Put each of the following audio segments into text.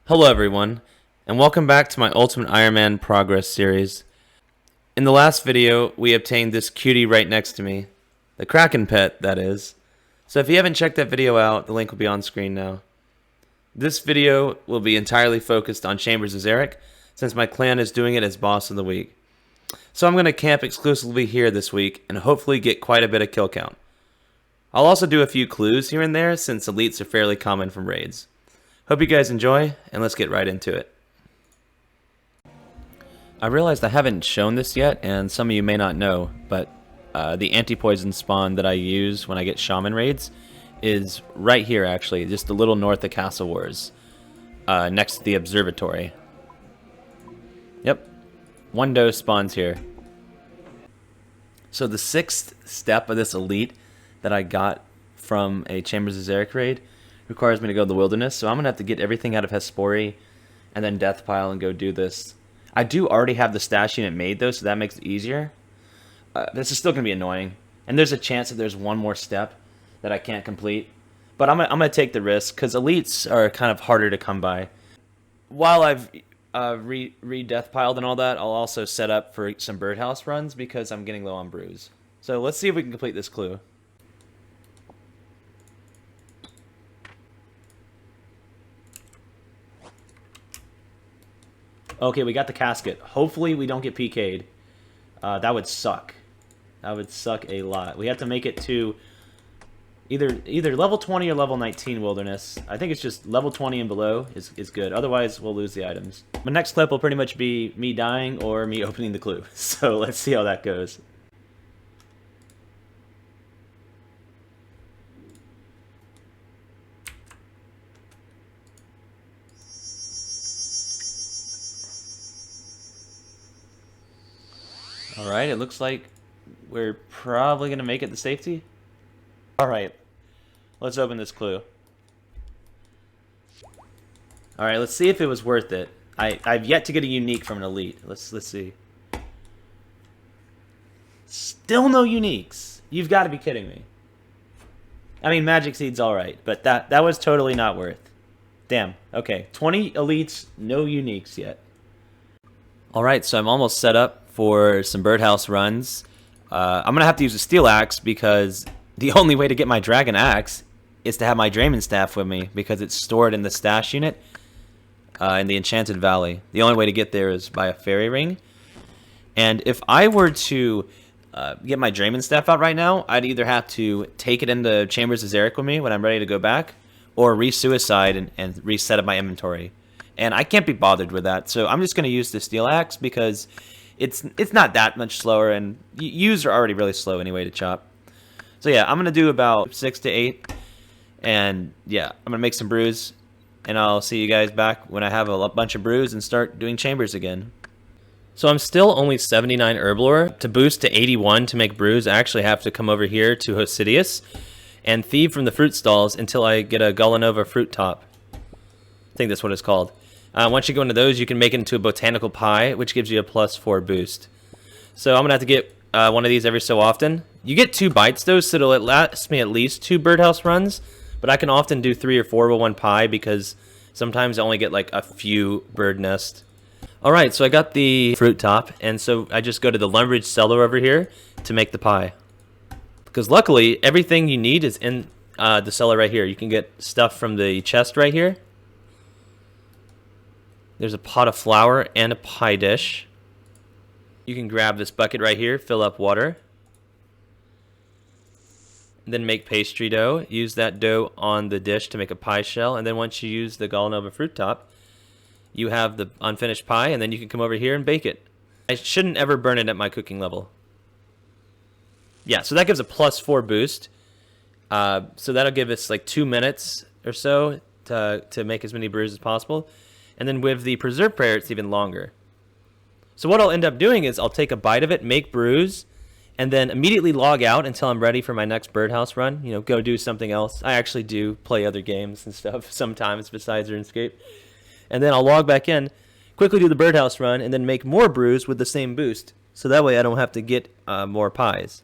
Hello everyone, and welcome back to my Ultimate Iron Man Progress series. In the last video, we obtained this cutie right next to me. The Kraken pet, that is. So if you haven't checked that video out, the link will be on screen now. This video will be entirely focused on Chambers of Xeric, since my clan is doing it as Boss of the Week. So I'm going to camp exclusively here this week, and hopefully get quite a bit of kill count. I'll also do a few clues here and there, since elites are fairly common from raids. Hope you guys enjoy, and let's get right into it. I realized I haven't shown this yet, and some of you may not know, but the anti-poison spawn that I use when I get shaman raids is right here actually, just a little north of Castle Wars, next to the observatory. Yep, one dose spawns here. So the 6th step of this elite that I got from a Chambers of Xeric raid requires me to go to the wilderness, so I'm going to have to get everything out of Hespori and then Death Pile and go do this. I do already have the stash unit made though, so that makes it easier. This is still going to be annoying, and there's a chance that there's one more step that I can't complete, but I'm going to take the risk because elites are kind of harder to come by. While I've re-death piled and all that, I'll also set up for some birdhouse runs because I'm getting low on brews. So let's see if we can complete this clue. Okay, we got the casket. Hopefully we don't get PK'd. That would suck. That would suck a lot. We have to make it to either level 20 or level 19 wilderness. I think it's just level 20 and below is good. Otherwise, we'll lose the items. My next clip will pretty much be me dying or me opening the clue. So let's see how that goes. Alright, it looks like we're probably going to make it to safety. Alright, let's open this clue. Alright, let's see if it was worth it. I've yet to get a unique from an elite. Let's see. Still no uniques. You've got to be kidding me. I mean, Magic Seed's alright, but that was totally not worth. Damn, okay. 20 elites, no uniques yet. Alright, so I'm almost set up for some birdhouse runs. I'm going to have to use a steel axe because the only way to get my dragon axe is to have my Drayman staff with me because it's stored in the stash unit in the Enchanted Valley. The only way to get there is by a fairy ring. And if I were to get my Drayman staff out right now, I'd either have to take it into Chambers of Xeric with me when I'm ready to go back, or re-suicide and reset up my inventory. And I can't be bothered with that, so I'm just going to use the steel axe because it's not that much slower, and U's are already really slow anyway to chop. So yeah, I'm going to do about 6 to 8, and yeah, I'm going to make some brews, and I'll see you guys back when I have a bunch of brews and start doing chambers again. So I'm still only 79 herblore. To boost to 81 to make brews, I actually have to come over here to Hosidius and thieve from the fruit stalls until I get a Gullanova fruit top. I think that's what it's called. Once you go into those, you can make it into a botanical pie, which gives you a +4 boost. So I'm going to have to get one of these every so often. You get 2 bites, though, so it'll last me at least 2 birdhouse runs. But I can often do 3 or 4 with 1 pie because sometimes I only get like a few bird nests. Alright, so I got the fruit top, and so I just go to the Lumbridge cellar over here to make the pie. Because luckily, everything you need is in the cellar right here. You can get stuff from the chest right here. There's a pot of flour and a pie dish. You can grab this bucket right here, fill up water. And then make pastry dough. Use that dough on the dish to make a pie shell. And then once you use the Gullanova fruit top, you have the unfinished pie, and then you can come over here and bake it. I shouldn't ever burn it at my cooking level. Yeah, so that gives a +4 boost. So that'll give us like 2 minutes or so to make as many brews as possible. And then with the Preserve Prayer, it's even longer. So what I'll end up doing is I'll take a bite of it, make brews, and then immediately log out until I'm ready for my next birdhouse run. You know, go do something else. I actually do play other games and stuff sometimes besides RuneScape. And then I'll log back in, quickly do the birdhouse run, and then make more brews with the same boost. So that way I don't have to get more pies.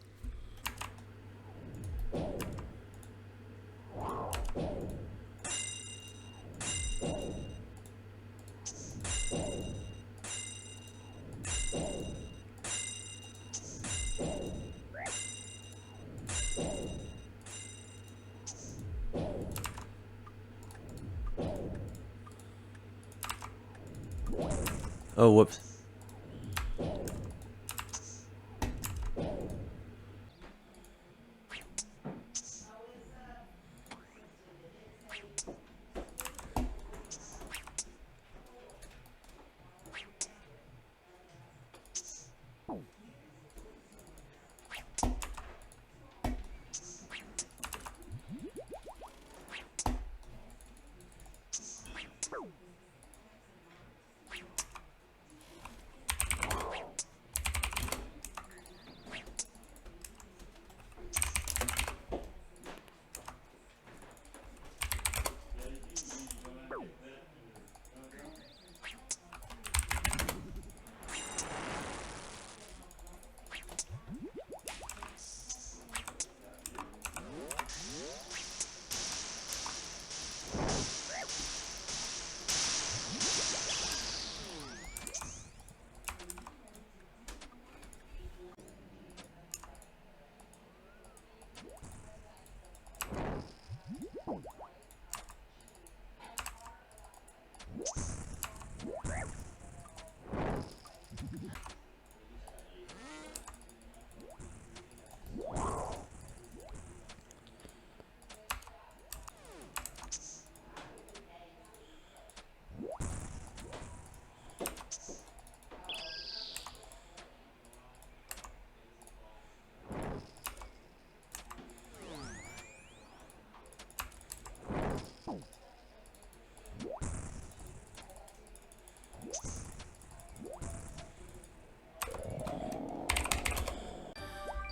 Oh, whoops.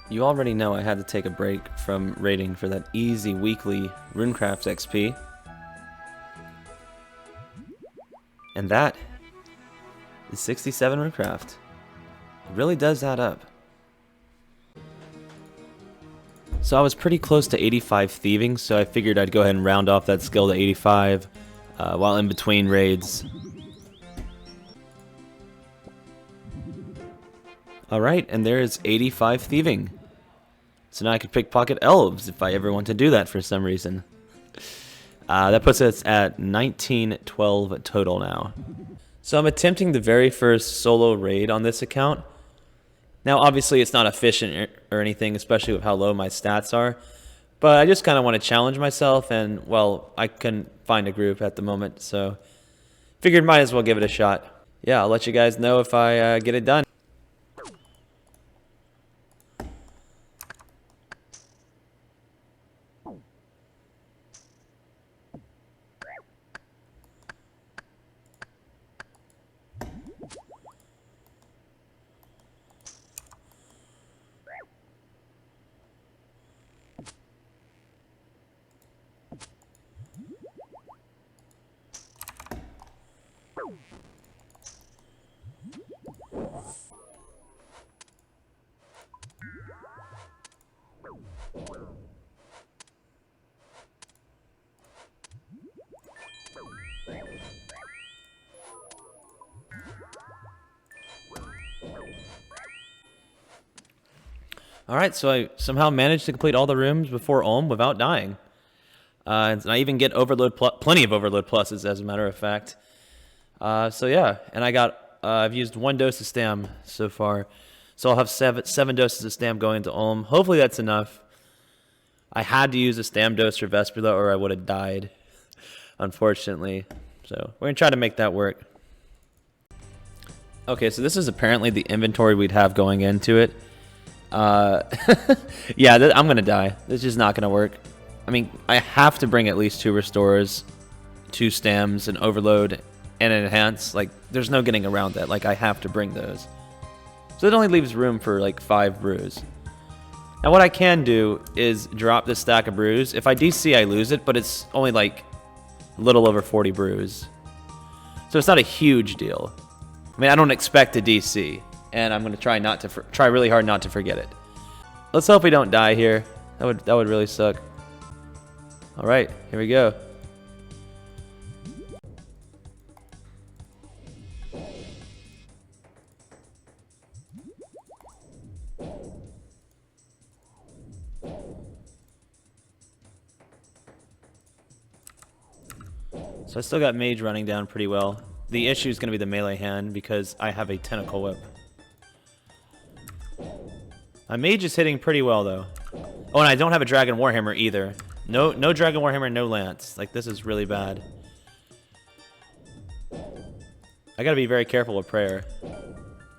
You already know I had to take a break from raiding for that easy weekly Runecraft XP. And that is 67 Runecraft. It really does add up. So I was pretty close to 85 thieving, so I figured I'd go ahead and round off that skill to 85 while in between raids. Alright, and there is 85 thieving. So now I can pickpocket elves if I ever want to do that for some reason. That puts us at 1912 total now. So I'm attempting the very first solo raid on this account. Now obviously it's not efficient or anything, especially with how low my stats are. But I just kind of want to challenge myself, and well, I couldn't find a group at the moment, so figured might as well give it a shot. Yeah, I'll let you guys know if I get it done. Alright, so I somehow managed to complete all the rooms before Ulm without dying. And I even get plenty of overload pluses, as a matter of fact. So yeah, and I've used 1 dose of stam so far. So I'll have seven doses of stam going into Ulm. Hopefully that's enough. I had to use a stam dose for Vesper though, or I would have died, unfortunately. So we're going to try to make that work. Okay, so this is apparently the inventory we'd have going into it. Yeah, I'm going to die. This is just not going to work. I mean, I have to bring at least 2 restores, 2 stams, an overload, and an enhance. Like, there's no getting around that. Like, I have to bring those. So it only leaves room for, like, 5 brews. Now, what I can do is drop this stack of brews. If I DC, I lose it, but it's only, like, a little over 40 brews. So it's not a huge deal. I mean, I don't expect to DC, and I'm going to try really hard not to forget it. Let's hope we don't die here. That would really suck. All right, here we go. So I still got Mage running down pretty well. The issue is going to be the melee hand because I have a tentacle whip. My mage is hitting pretty well, though. Oh, and I don't have a dragon warhammer either. No dragon warhammer, no lance. Like, this is really bad. I gotta be very careful with prayer.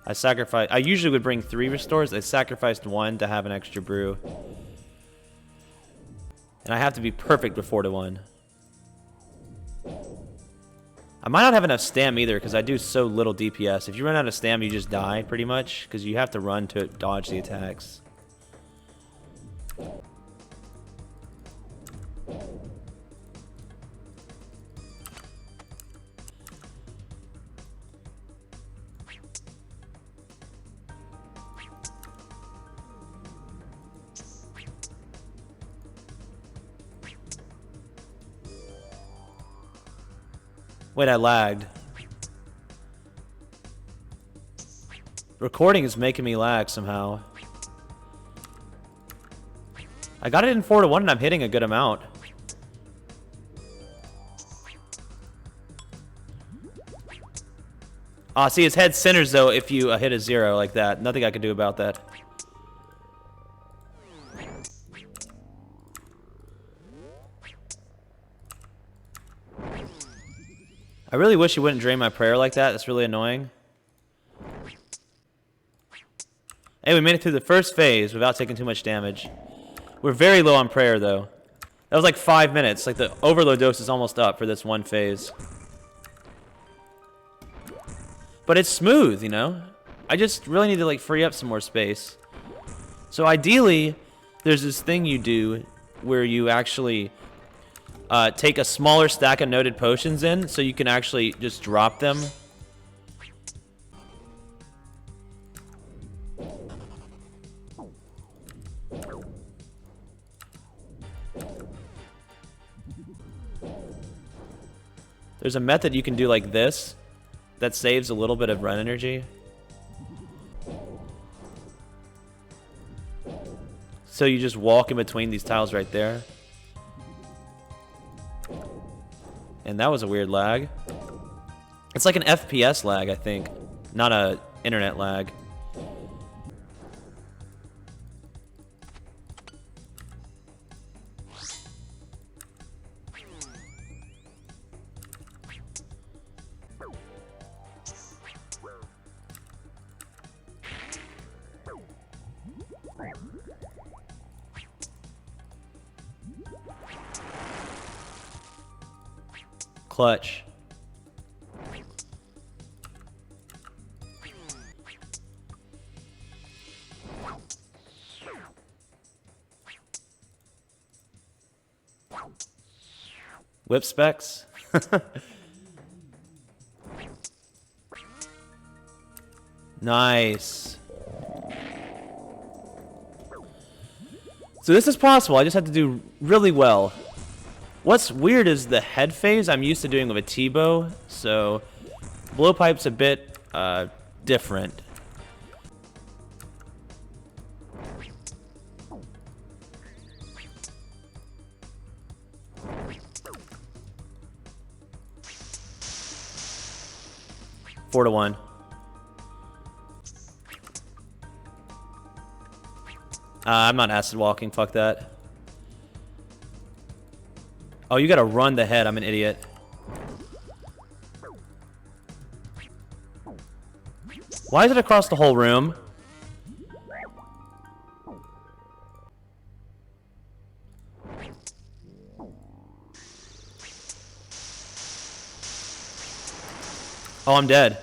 I usually would bring 3 restores. I sacrificed 1 to have an extra brew. And I have to be perfect with 4 to 1. I might not have enough stam either because I do so little DPS. If you run out of stam, you just die pretty much because you have to run to dodge the attacks. Wait, I lagged. Recording is making me lag somehow. I got it in 4 to 1 and I'm hitting a good amount. Ah, see, his head centers though if you hit a 0 like that. Nothing I can do about that. I really wish he wouldn't drain my prayer like that. That's really annoying. Hey, we made it through the first phase without taking too much damage. We're very low on prayer, though. That was like 5 minutes. Like, the overload dose is almost up for this one phase. But it's smooth, you know? I just really need to, like, free up some more space. So, ideally, there's this thing you do where you actually... take a smaller stack of noted potions in, so you can actually just drop them. There's a method you can do like this that saves a little bit of run energy. So you just walk in between these tiles right there. And that was a weird lag. It's like an FPS lag, I think. Not a internet lag. Clutch. Whip specs. Nice. So this is possible. I just have to do really well. What's weird is the head phase I'm used to doing with a T-bow, so blowpipe's a bit different. Four to 1. I'm not acid walking, fuck that. Oh, you gotta run the head, I'm an idiot. Why is it across the whole room? Oh, I'm dead.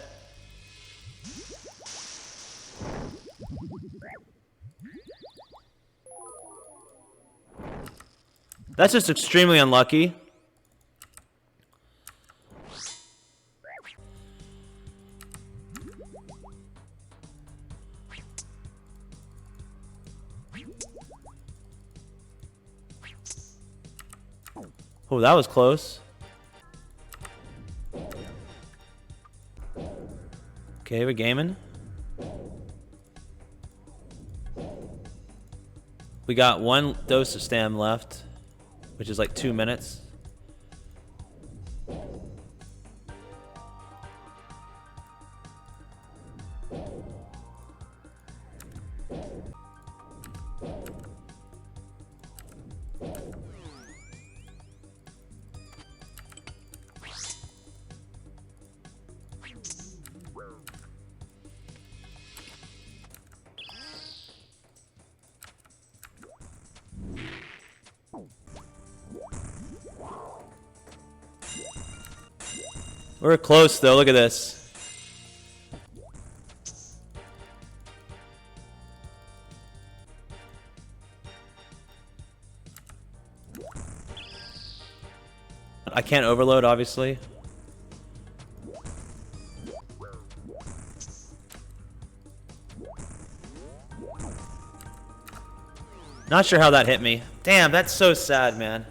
That's just extremely unlucky. Oh, that was close. Okay, we're gaming. We got 1 dose of stam left, which is like 2 minutes. We're close though, look at this. I can't overload, obviously. Not sure how that hit me. Damn, that's so sad, man.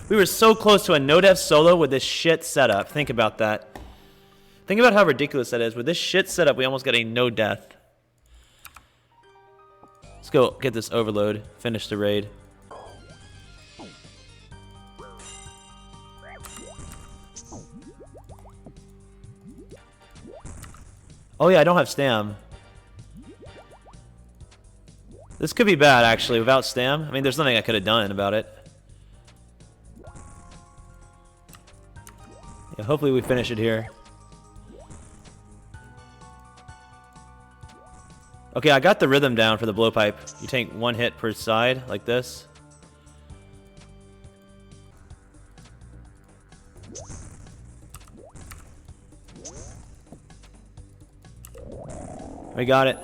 We were so close to a no-death solo with this shit setup. Think about that. Think about how ridiculous that is. With this shit setup, we almost got a no-death. Let's go get this overload. Finish the raid. Oh yeah, I don't have stam. This could be bad, actually, without stam. I mean, there's nothing I could have done about it. Yeah, hopefully we finish it here. Okay, I got the rhythm down for the blowpipe. You take one hit per side, like this. We got it.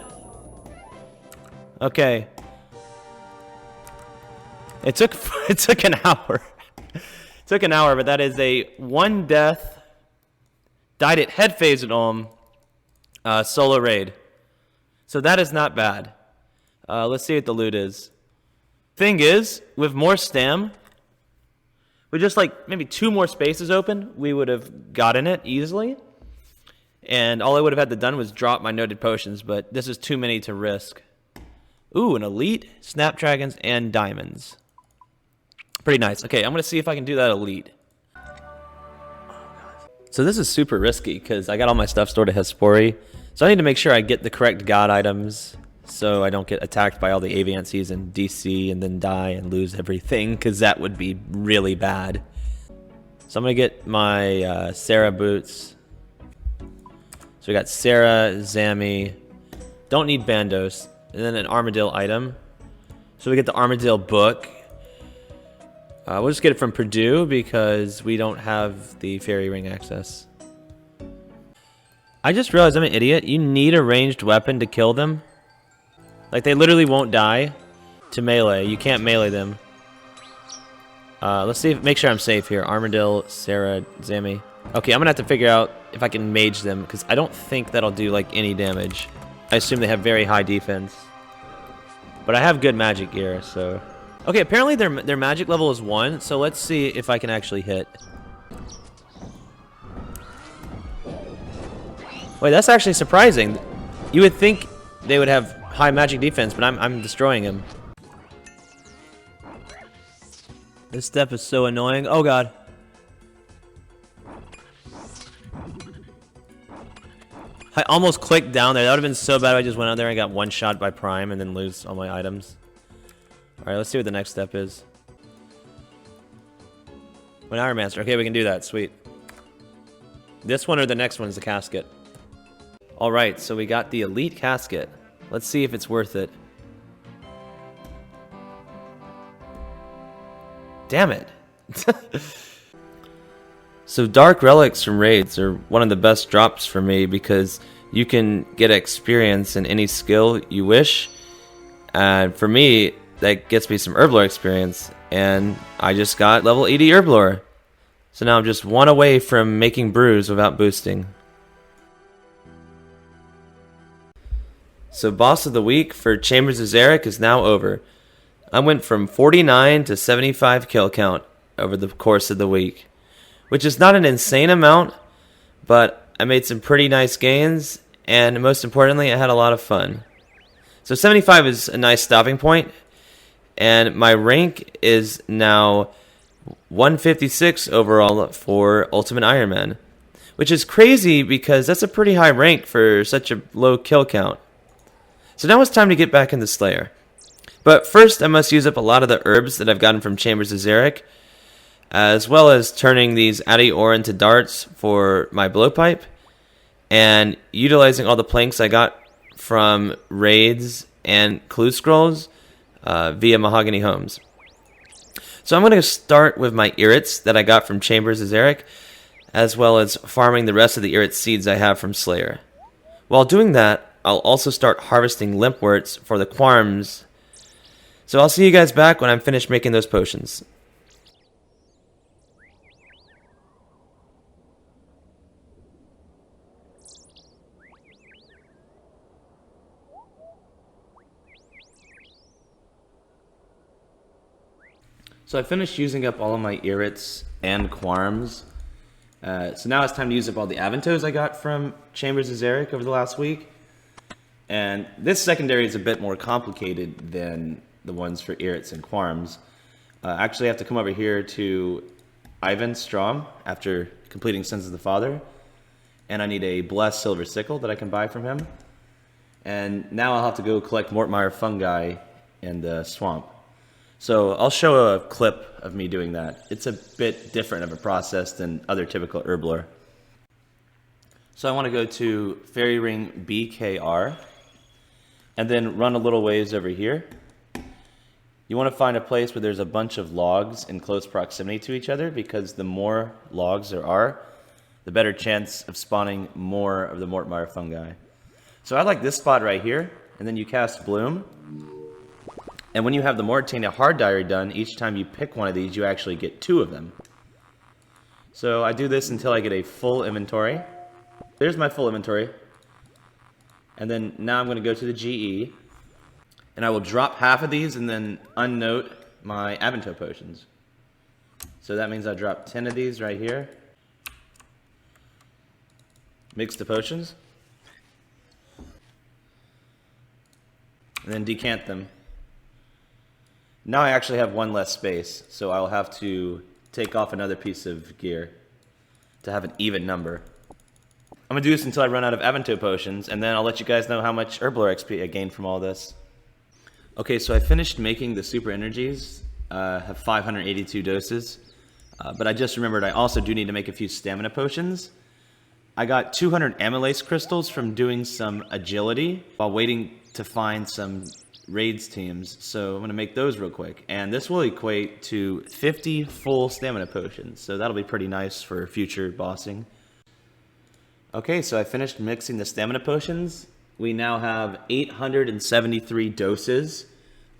Okay. It took an hour. It took an hour, but that is a 1 death. Died at head phase at Ulm. Solo raid. So that is not bad. Let's see what the loot is. Thing is, with more stam, with just like maybe 2 more spaces open, we would have gotten it easily. And all I would have had to done was drop my noted potions, but this is too many to risk. Ooh, an elite, snapdragons, and diamonds. Pretty nice. Okay, I'm going to see if I can do that elite. So this is super risky because I got all my stuff stored at Hespori. So I need to make sure I get the correct god items so I don't get attacked by all the Aviancies and DC and then die and lose everything, because that would be really bad. So I'm going to get my Sarah boots. So we got Sarah, Zami. Don't need Bandos. And then an Armadillo item. So we get the Armadillo book. We'll just get it from Purdue because we don't have the fairy ring access. I just realized I'm an idiot. You need a ranged weapon to kill them. Like, they literally won't die to melee. You can't melee them. Let's see make sure I'm safe here. Armadillo, Sarah, Zami. Okay, I'm gonna have to figure out if I can mage them, because I don't think that'll do like any damage. I assume they have very high defense. But I have good magic gear, so... Okay, apparently their magic level is 1, so let's see if I can actually hit. Wait, that's actually surprising. You would think they would have high magic defense, but I'm destroying him. This step is so annoying. Oh god. I almost clicked down there. That would have been so bad if I just went out there and got one shot by Prime and then lose all my items. Alright, let's see what the next step is. An Iron Master. Okay, we can do that. Sweet. This one or the next one is the casket. Alright, so we got the Elite Casket. Let's see if it's worth it. Damn it. So Dark Relics from raids are one of the best drops for me because you can get experience in any skill you wish. And for me, that gets me some Herblore experience. And I just got level 80 Herblore. So now I'm just 1 away from making brews without boosting. So Boss of the Week for Chambers of Xeric is now over. I went from 49 to 75 kill count over the course of the week, which is not an insane amount, but I made some pretty nice gains, and most importantly, I had a lot of fun. So 75 is a nice stopping point, and my rank is now 156 overall for Ultimate Iron Man, which is crazy because that's a pretty high rank for such a low kill count. So now it's time to get back into Slayer. But first, I must use up a lot of the herbs that I've gotten from Chambers of Xeric, as well as turning these Addy ore into darts for my blowpipe, and utilizing all the planks I got from raids and clue scrolls via Mahogany Homes. So I'm going to start with my irrits that I got from Chambers of Xeric, as well as farming the rest of the Irit seeds I have from Slayer. While doing that, I'll also start harvesting limpworts for the Quarms. So I'll see you guys back when I'm finished making those potions. So I finished using up all of my Irits and Quarms. So now it's time to use up all the Aventos I got from Chambers of Xeric over the last week. And this secondary is a bit more complicated than the ones for Irits and Quarms. Actually, I have to come over here to Ivan Strom after completing Sons of the Father. And I need a Blessed Silver Sickle that I can buy from him. And now I'll have to go collect Mortmire fungi in the swamp. So I'll show a clip of me doing that. It's a bit different of a process than other typical herblore. So I want to go to Fairy Ring BKR and then run a little ways over here. You want to find a place where there's a bunch of logs in close proximity to each other, because the more logs there are, the better chance of spawning more of the Mortmire fungi. So I like this spot right here, and then you cast Bloom. And when you have the Moritania Hard Diary done, each time you pick one of these, you actually get 2 of them. So I do this until I get a full inventory. There's my full inventory. And then now I'm going to go to the GE. And I will drop half of these and then unnote my Avento potions. So that means I drop 10 of these right here. Mix the potions. And then decant them. Now I actually have one less space, so I'll have to take off another piece of gear to have an even number. I'm going to do this until I run out of Avento potions, and then I'll let you guys know how much herblore XP I gained from all this. Okay, so I finished making the super energies, have 582 doses, but I just remembered I also do need to make a few stamina potions. I got 200 amylase crystals from doing some agility while waiting to find some raids teams, so I'm going to make those real quick, and this will equate to 50 full stamina potions, so that'll be pretty nice for future bossing. Okay, so I finished mixing the stamina potions. We now have 873 doses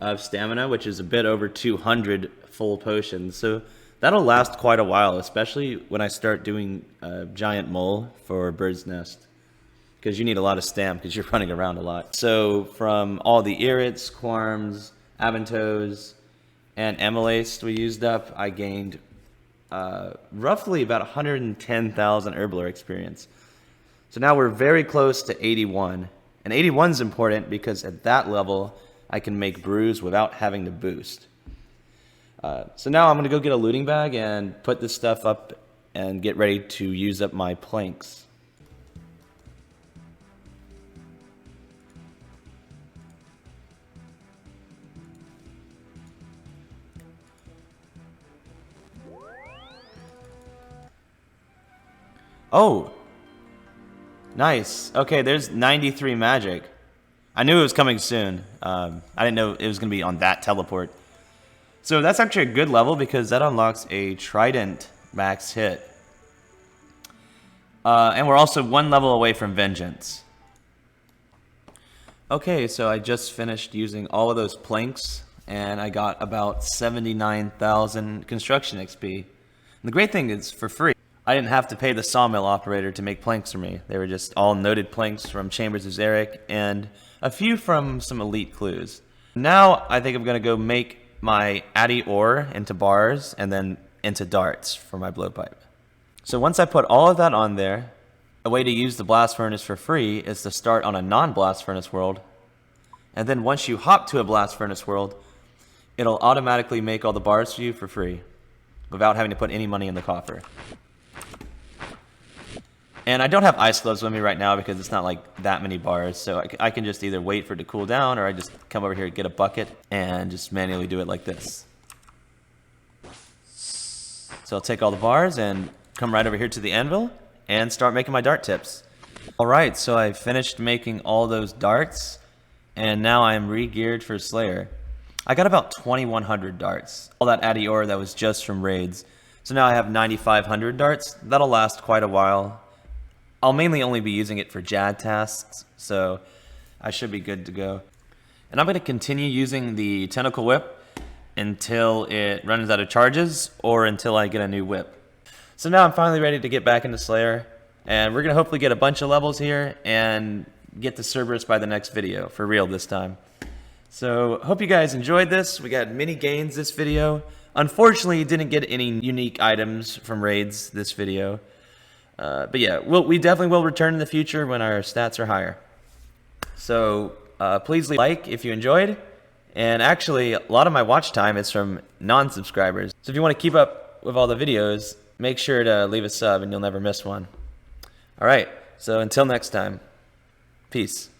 of stamina, which is a bit over 200 full potions, so that'll last quite a while, especially when I start doing a giant mole for Bird's Nest. Because you need a lot of stam, because you're running around a lot. So from all the Irits, Quarms, Aventos, and amylase we used up, I gained roughly about 110,000 herblore experience. So now we're very close to 81. And 81 is important because at that level, I can make brews without having to boost. So now I'm going to go get a looting bag and put this stuff up and get ready to use up my planks. Oh, nice. Okay, there's 93 magic. I knew it was coming soon. I didn't know it was going to be on that teleport. So that's actually a good level because that unlocks a Trident max hit. And we're also 1 level away from Vengeance. Okay, so I just finished using all of those planks, and I got about 79,000 construction XP. And the great thing is for free. I didn't have to pay the sawmill operator to make planks for me. They were just all noted planks from Chambers of Xeric and a few from some elite clues. Now I think I'm going to go make my Addy ore into bars and then into darts for my blowpipe. So once I put all of that on there, a way to use the blast furnace for free is to start on a non-blast furnace world. And then once you hop to a blast furnace world, it'll automatically make all the bars for you for free without having to put any money in the coffer. And I don't have ice gloves with me right now because it's not like that many bars, so I can just either wait for it to cool down or I just come over here and get a bucket and just manually do it like this. So I'll take all the bars and come right over here to the anvil and start making my dart tips. Alright, so I finished making all those darts and now I'm re-geared for Slayer. I got about 2,100 darts, all that Addy ore that was just from raids. So now I have 9,500 darts. That'll last quite a while. I'll mainly only be using it for JAD tasks, so I should be good to go. And I'm going to continue using the Tentacle Whip until it runs out of charges or until I get a new whip. So now I'm finally ready to get back into Slayer, and we're going to hopefully get a bunch of levels here and get to Cerberus by the next video, for real this time. So hope you guys enjoyed this. We got many gains this video. Unfortunately, didn't get any unique items from raids this video. But yeah, we definitely will return in the future when our stats are higher. So please leave a like if you enjoyed. And actually, a lot of my watch time is from non-subscribers. So if you want to keep up with all the videos, make sure to leave a sub and you'll never miss one. Alright, so until next time, peace.